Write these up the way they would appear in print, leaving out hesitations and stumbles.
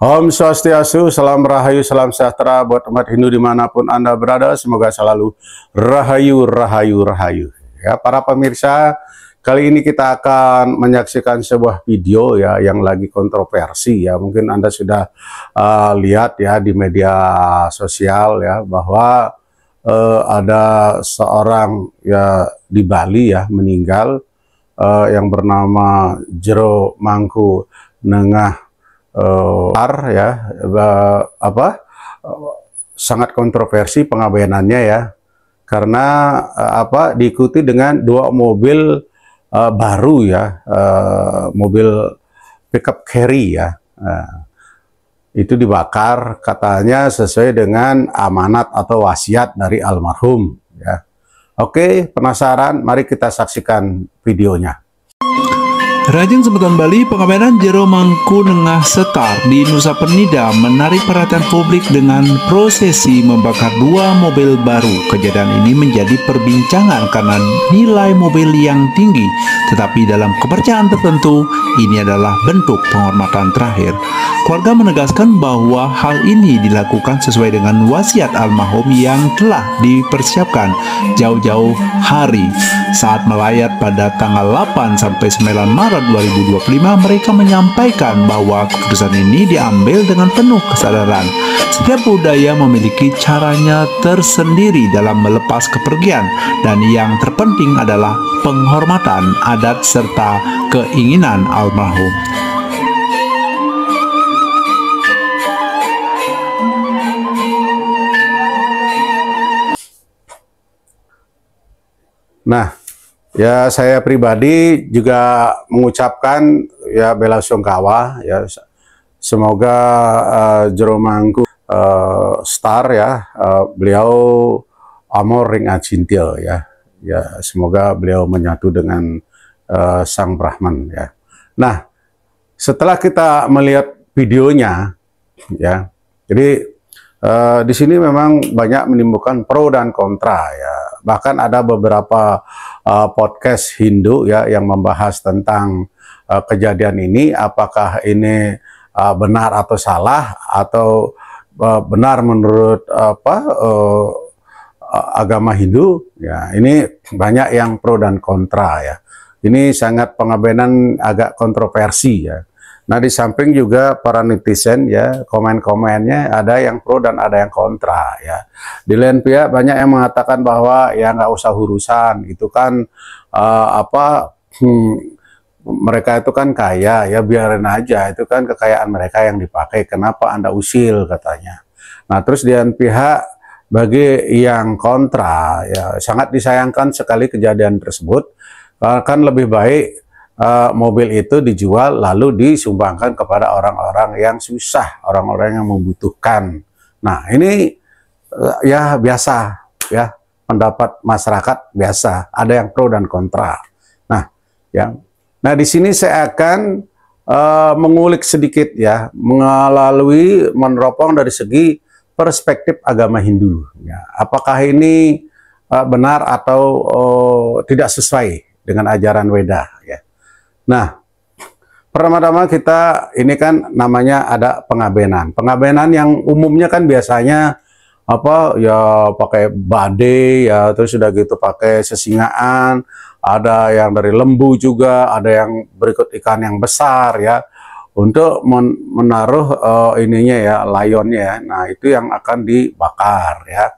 Om Swastiastu, salam rahayu, salam sejahtera buat umat Hindu dimanapun Anda berada. Semoga selalu rahayu, rahayu, rahayu. Ya, para pemirsa, kali ini kita akan menyaksikan sebuah video ya yang lagi kontroversi ya. Mungkin Anda sudah lihat ya di media sosial ya bahwa ada seorang ya di Bali ya meninggal yang bernama Jero Mangku Nengah sangat kontroversi pengabenannya ya, karena diikuti dengan dua mobil baru ya, mobil pickup carry ya, itu dibakar katanya sesuai dengan amanat atau wasiat dari almarhum ya. Oke, penasaran? Mari kita saksikan videonya. Rajang Sebutan Bali, pengabenan Jero Mangku Nengah Setar di Nusa Penida menarik perhatian publik dengan prosesi membakar dua mobil baru. Kejadian ini menjadi perbincangan karena nilai mobil yang tinggi, tetapi dalam kepercayaan tertentu, ini adalah bentuk penghormatan terakhir. Keluarga menegaskan bahwa hal ini dilakukan sesuai dengan wasiat almarhum yang telah dipersiapkan jauh-jauh hari. Saat melayat pada tanggal 8 sampai 9 Maret 2025, mereka menyampaikan bahwa keputusan ini diambil dengan penuh kesadaran. Setiap budaya memiliki caranya tersendiri dalam melepas kepergian, dan yang terpenting adalah penghormatan adat serta keinginan almarhum. Nah, ya saya pribadi juga mengucapkan ya bela sungkawa ya, semoga Jero Mangku Star ya, beliau amor ring acintil ya, semoga beliau menyatu dengan Sang Brahman ya. Nah, setelah kita melihat videonya ya, jadi di sini memang banyak menimbulkan pro dan kontra ya. Bahkan ada beberapa podcast Hindu ya yang membahas tentang kejadian ini, apakah ini benar atau salah, atau benar menurut agama Hindu ya. Ini banyak yang pro dan kontra ya. Ini sangat pengabenan agak kontroversi ya. Nah, di samping juga para netizen ya, komen-komennya ada yang pro dan ada yang kontra ya. Di lain pihak banyak yang mengatakan bahwa ya nggak usah urusan, itu kan mereka itu kan kaya ya, biarin aja, itu kan kekayaan mereka yang dipakai, kenapa Anda usil katanya. Nah, terus di lain pihak bagi yang kontra ya, sangat disayangkan sekali kejadian tersebut, kan lebih baik mobil itu dijual lalu disumbangkan kepada orang-orang yang susah, orang-orang yang membutuhkan. Nah, ini ya biasa ya, pendapat masyarakat biasa, ada yang pro dan kontra. Nah, di sini saya akan mengulik sedikit ya, meneropong dari segi perspektif agama Hindu ya. Apakah ini benar atau tidak sesuai dengan ajaran Weda ya. Nah, pertama-tama kita ini kan namanya ada pengabenan. Pengabenan yang umumnya kan biasanya ya pakai bade ya, terus sudah gitu pakai sesingaan, ada yang dari lembu juga, ada yang berikut ikan yang besar ya, untuk menaruh ininya ya, layonnya ya. Nah, itu yang akan dibakar ya.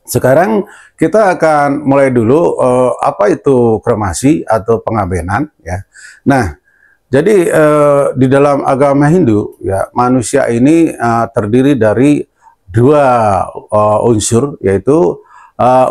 Sekarang kita akan mulai dulu apa itu kremasi atau pengabenan ya. Nah, jadi di dalam agama Hindu ya, manusia ini terdiri dari dua unsur, yaitu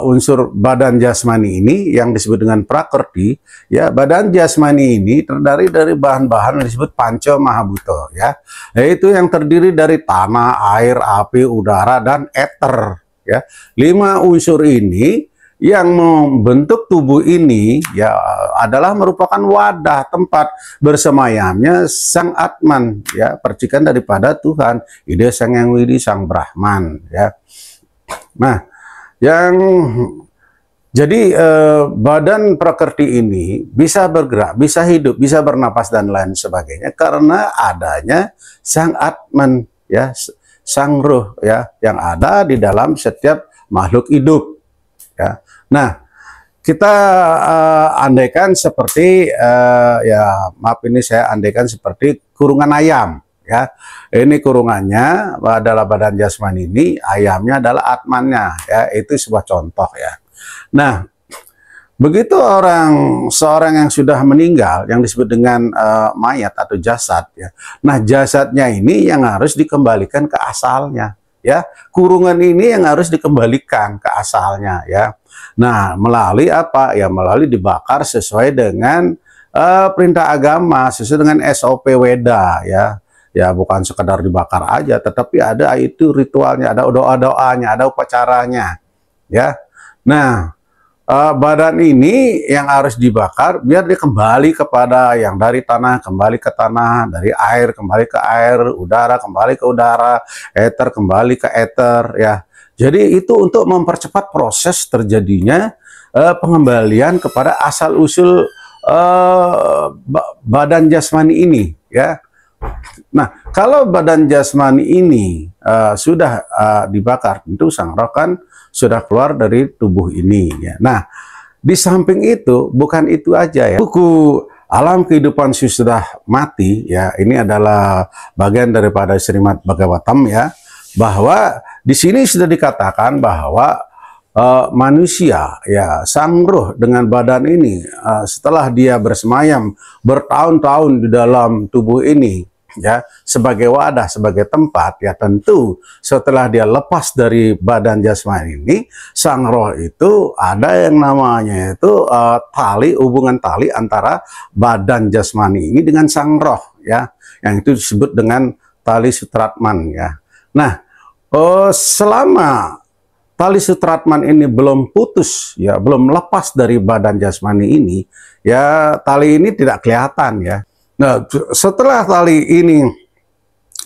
unsur badan jasmani ini yang disebut dengan prakrti ya. Badan jasmani ini terdiri dari bahan-bahan yang disebut panca mahabhuta ya, yaitu yang terdiri dari tanah, air, api, udara, dan ether ya. 5 unsur ini yang membentuk tubuh ini ya adalah merupakan wadah tempat bersemayamnya Sang Atman ya, percikan daripada Tuhan Ida Sang Yang Widi Sang Brahman ya. Nah, yang Jadi badan prakerti ini bisa bergerak, bisa hidup, bisa bernapas dan lain sebagainya karena adanya sang Atman, ya, sang Ruh, ya, yang ada di dalam setiap makhluk hidup, ya. Nah, kita andaikan seperti ya maaf, ini saya andaikan seperti kurungan ayam, ya. Ini kurungannya adalah badan jasmani ini, ayamnya adalah atmannya, ya. Itu sebuah contoh, ya. Nah, begitu seorang yang sudah meninggal yang disebut dengan mayat atau jasad, ya. Nah, jasadnya ini yang harus dikembalikan ke asalnya, ya. Kurungan ini yang harus dikembalikan ke asalnya, ya. Nah, melalui apa? Ya, melalui dibakar sesuai dengan perintah agama, sesuai dengan SOP Weda, ya. Ya, bukan sekedar dibakar aja, tetapi ada itu ritualnya, ada doa-doanya, ada upacaranya, ya. Nah, badan ini yang harus dibakar biar dia kembali kepada yang dari tanah kembali ke tanah, dari air kembali ke air, udara kembali ke udara, eter kembali ke eter, ya. Jadi itu untuk mempercepat proses terjadinya pengembalian kepada asal usul badan jasmani ini, ya. Nah, kalau badan jasmani ini sudah dibakar, tentu sang roh kan sudah keluar dari tubuh ini, ya. Nah, di samping itu bukan itu aja, ya. Buku Alam Kehidupan Sesudah Mati, ya, ini adalah bagian daripada Srimad Bhagavatam, ya, bahwa di sini sudah dikatakan bahwa manusia, ya, sang roh dengan badan ini setelah dia bersemayam bertahun-tahun di dalam tubuh ini, ya, sebagai wadah, sebagai tempat, ya, tentu setelah dia lepas dari badan jasmani ini, sang roh itu ada yang namanya itu hubungan tali antara badan jasmani ini dengan sang roh, ya, yang itu disebut dengan tali sutratman, ya. Nah, selama tali sutratman ini belum putus, ya, belum lepas dari badan jasmani ini, ya, tali ini tidak kelihatan, ya. Nah, setelah tali ini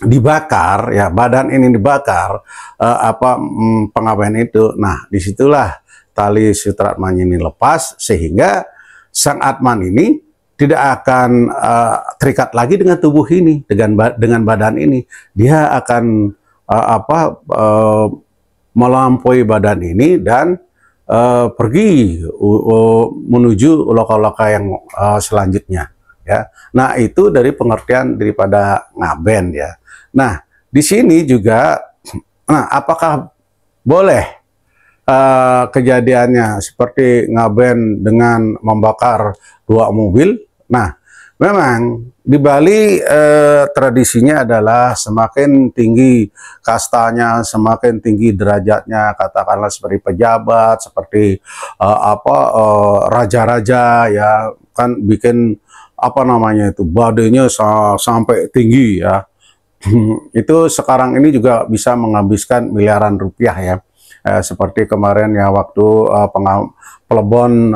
dibakar, ya, badan ini dibakar, pengabaian itu, nah, disitulah tali sutratman ini lepas sehingga sang Atman ini tidak akan terikat lagi dengan tubuh ini, dengan badan ini. Dia akan melampaui badan ini dan pergi menuju loka-loka yang selanjutnya, ya. Nah, itu dari pengertian daripada ngaben, ya. Nah, di sini juga, nah, apakah boleh kejadiannya seperti ngaben dengan membakar 2 mobil? Nah, memang di Bali tradisinya adalah semakin tinggi kastanya, semakin tinggi derajatnya, katakanlah seperti pejabat, seperti raja-raja, ya, kan bikin apa namanya itu badannya sampai tinggi, ya. Itu sekarang ini juga bisa menghabiskan miliaran rupiah, ya. Seperti kemarin, ya, waktu pelebon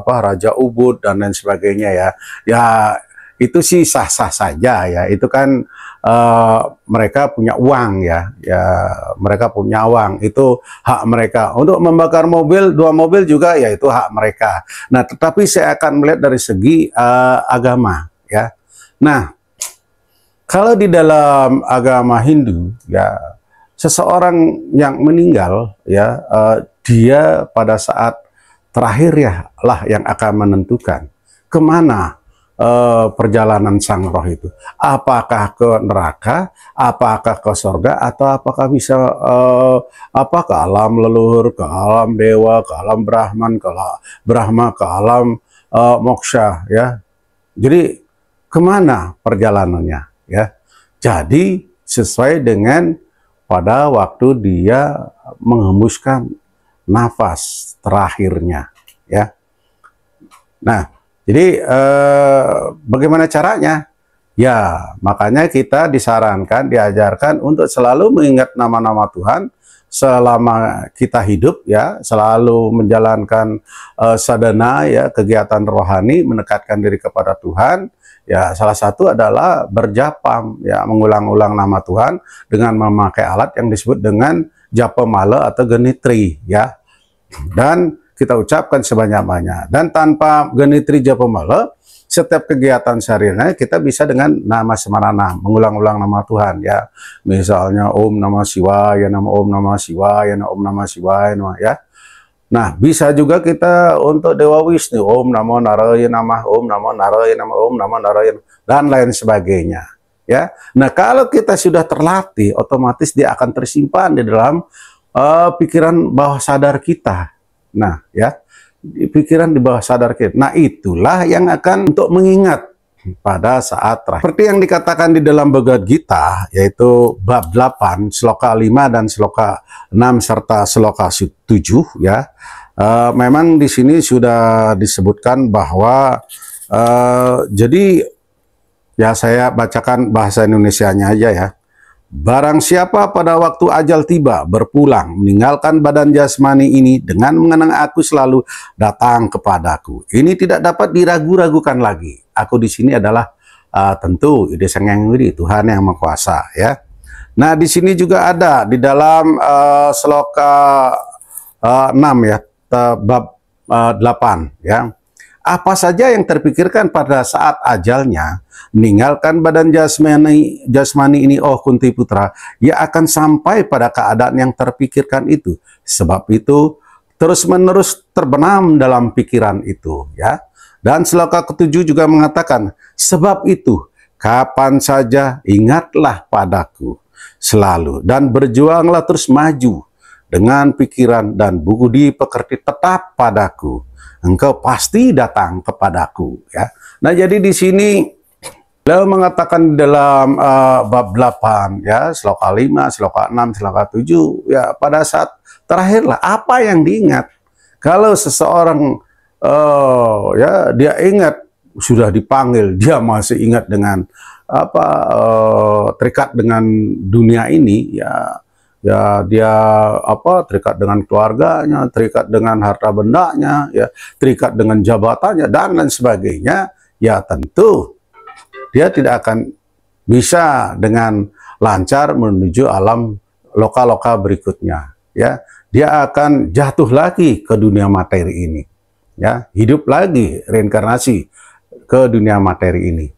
Raja Ubud dan lain sebagainya, ya. Ya, itu sih sah-sah saja, ya. Itu kan mereka punya uang, ya. Ya, mereka punya uang, itu hak mereka. Untuk membakar mobil, 2 mobil juga, ya, itu hak mereka. Nah, tetapi saya akan melihat dari segi agama, ya. Nah, kalau di dalam agama Hindu, ya, seseorang yang meninggal, ya, dia pada saat terakhir, ya, lah yang akan menentukan kemana perjalanan sang roh itu. Apakah ke neraka, apakah ke surga, atau apakah bisa ke alam leluhur, ke alam dewa, ke alam Brahman, ke Brahma, ke alam moksha, ya. Jadi kemana perjalanannya, ya. Jadi sesuai dengan pada waktu dia menghembuskan nafas terakhirnya, ya. Nah, jadi bagaimana caranya? Ya, makanya kita disarankan, diajarkan untuk selalu mengingat nama-nama Tuhan selama kita hidup, ya, selalu menjalankan sadhana, ya, kegiatan rohani, mendekatkan diri kepada Tuhan. Ya, salah satu adalah berjapam, ya, mengulang-ulang nama Tuhan dengan memakai alat yang disebut dengan japamala atau genitri, ya. Dan kita ucapkan sebanyak-banyak. Dan tanpa genitri japamala, setiap kegiatan sehari-hari kita bisa dengan nama semarana, mengulang-ulang nama Tuhan ya. Misalnya Om Namah Shivaya, nama Om Namah Shivaya, nama Om Namah Shivaya, nama ya. Nah, bisa juga kita untuk Dewa Wisnu, Om Namo Narayana Namah, Om Namo Narayana Namah, Om Namo Narayana, dan lain sebagainya. Ya, nah kalau kita sudah terlatih, otomatis dia akan tersimpan di dalam pikiran bawah sadar kita. Nah, ya, pikiran di bawah sadar kita. Nah, itulah yang akan untuk mengingat pada saat terakhir. Seperti yang dikatakan di dalam Bhagavad Gita, yaitu bab 8, sloka 5 dan sloka 6 serta sloka 7, ya. Memang di sini sudah disebutkan bahwa jadi ya saya bacakan bahasa Indonesianya aja ya. Barang siapa pada waktu ajal tiba berpulang meninggalkan badan jasmani ini dengan mengenang aku selalu datang kepadaku. Ini tidak dapat diragu-ragukan lagi. Aku di sini adalah tentu Ide Sang Hyang Widi, Tuhan yang Maha Kuasa ya. Nah, di sini juga ada di dalam sloka 6 ya, bab 8 ya. Apa saja yang terpikirkan pada saat ajalnya, meninggalkan badan jasmani ini, oh Kunti Putra, ia akan sampai pada keadaan yang terpikirkan itu. Sebab itu, terus-menerus terbenam dalam pikiran itu. Ya. Dan sloka ke-7 juga mengatakan, sebab itu, kapan saja ingatlah padaku selalu, dan berjuanglah terus maju dengan pikiran dan budi pekerti tetap padaku. Engkau pasti datang kepadaku ya. Nah, jadi di sini beliau mengatakan dalam bab 8 ya, sloka 5, sloka 6, sloka 7 ya, pada saat terakhirlah apa yang diingat. Kalau seseorang ya dia ingat sudah dipanggil, dia masih ingat dengan apa terikat dengan dunia ini ya. Ya, dia apa terikat dengan keluarganya, terikat dengan harta bendanya, ya, terikat dengan jabatannya dan lain sebagainya, ya tentu dia tidak akan bisa dengan lancar menuju alam loka-loka berikutnya, ya. Dia akan jatuh lagi ke dunia materi ini, ya, hidup lagi reinkarnasi ke dunia materi ini.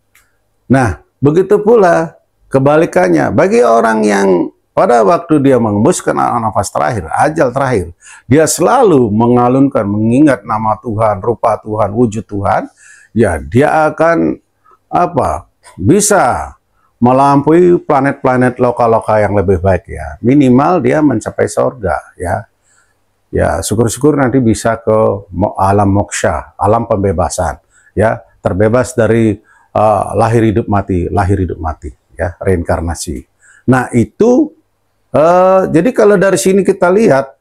Nah, begitu pula kebalikannya bagi orang yang pada waktu dia mengembuskan nafas terakhir, ajal terakhir, dia selalu mengalunkan, mengingat nama Tuhan, rupa Tuhan, wujud Tuhan, ya dia akan apa? Bisa melampaui planet-planet loka-loka yang lebih baik ya. Minimal dia mencapai surga ya. Ya, syukur-syukur nanti bisa ke alam moksha, alam pembebasan ya, terbebas dari lahir hidup mati ya, reinkarnasi. Nah, itu jadi kalau dari sini kita lihat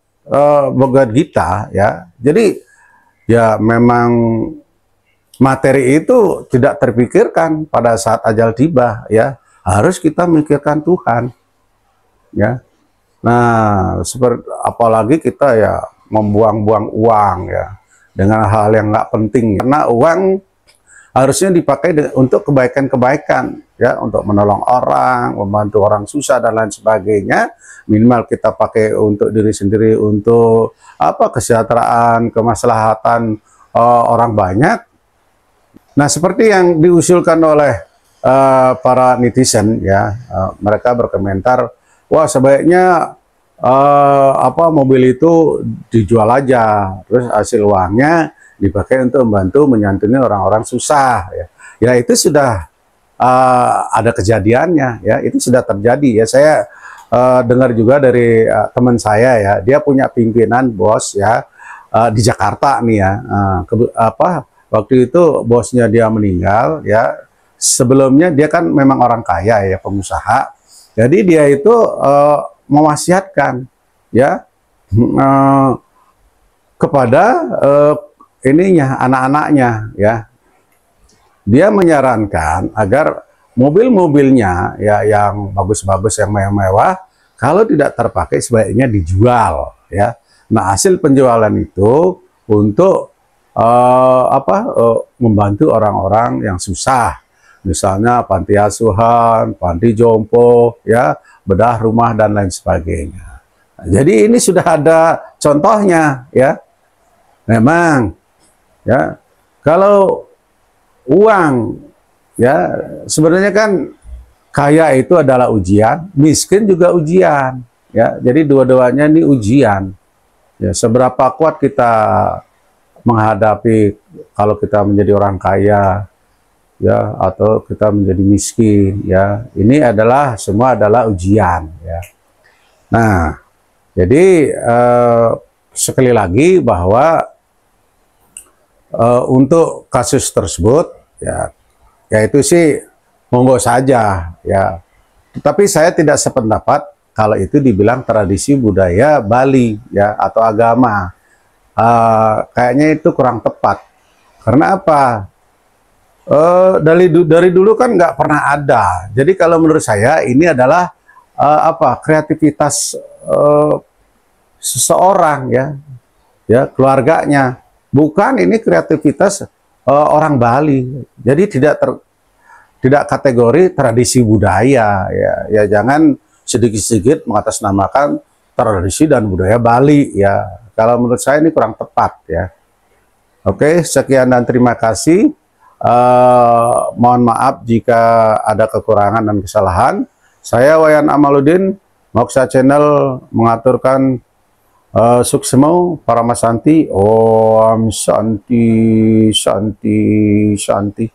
Bhagavad Gita ya, jadi ya memang materi itu tidak terpikirkan pada saat ajal tiba ya, harus kita mikirkan Tuhan ya. Nah, seperti apalagi kita ya membuang-buang uang ya dengan hal yang nggak penting, karena uang harusnya dipakai untuk kebaikan-kebaikan ya, untuk menolong orang, membantu orang susah dan lain sebagainya. Minimal kita pakai untuk diri sendiri, untuk apa, kesejahteraan, kemaslahatan orang banyak. Nah, seperti yang diusulkan oleh para netizen ya, mereka berkomentar, wah sebaiknya apa mobil itu dijual aja, terus hasil uangnya dipakai untuk membantu menyantuni orang-orang susah ya. Ya itu sudah ada kejadiannya ya, itu sudah terjadi ya. Saya dengar juga dari teman saya ya, dia punya pimpinan bos ya di Jakarta nih ya. Waktu itu bosnya dia meninggal ya. Sebelumnya dia kan memang orang kaya ya, pengusaha. Jadi dia itu mewasiatkan ya kepada ininya, anak-anaknya ya. Dia menyarankan agar mobil-mobilnya ya yang bagus-bagus, yang mewah-mewah, kalau tidak terpakai sebaiknya dijual ya. Nah, hasil penjualan itu untuk membantu orang-orang yang susah. Misalnya panti asuhan, panti jompo ya, bedah rumah dan lain sebagainya. Nah, jadi ini sudah ada contohnya ya. Memang ya, kalau uang ya sebenarnya kan kaya itu adalah ujian, miskin juga ujian ya. Jadi dua-duanya ini ujian. Ya, seberapa kuat kita menghadapi kalau kita menjadi orang kaya ya atau kita menjadi miskin ya. Ini adalah semua adalah ujian ya. Nah, jadi sekali lagi bahwa untuk kasus tersebut ya, yaitu sih monggo saja ya. Tetapi saya tidak sependapat kalau itu dibilang tradisi budaya Bali ya atau agama. Kayaknya itu kurang tepat. Karena apa? Dari dulu kan nggak pernah ada. Jadi kalau menurut saya ini adalah kreativitas seseorang ya keluarganya. Bukan ini kreativitas orang Bali. Jadi tidak kategori tradisi budaya ya jangan sedikit-sedikit mengatasnamakan tradisi dan budaya Bali ya. Kalau menurut saya ini kurang tepat ya. Oke, sekian dan terima kasih. Mohon maaf jika ada kekurangan dan kesalahan. Saya Wayan Amaluddin, Moksa Channel mengaturkan suksemo para masanti. Om Santi Santi Santi.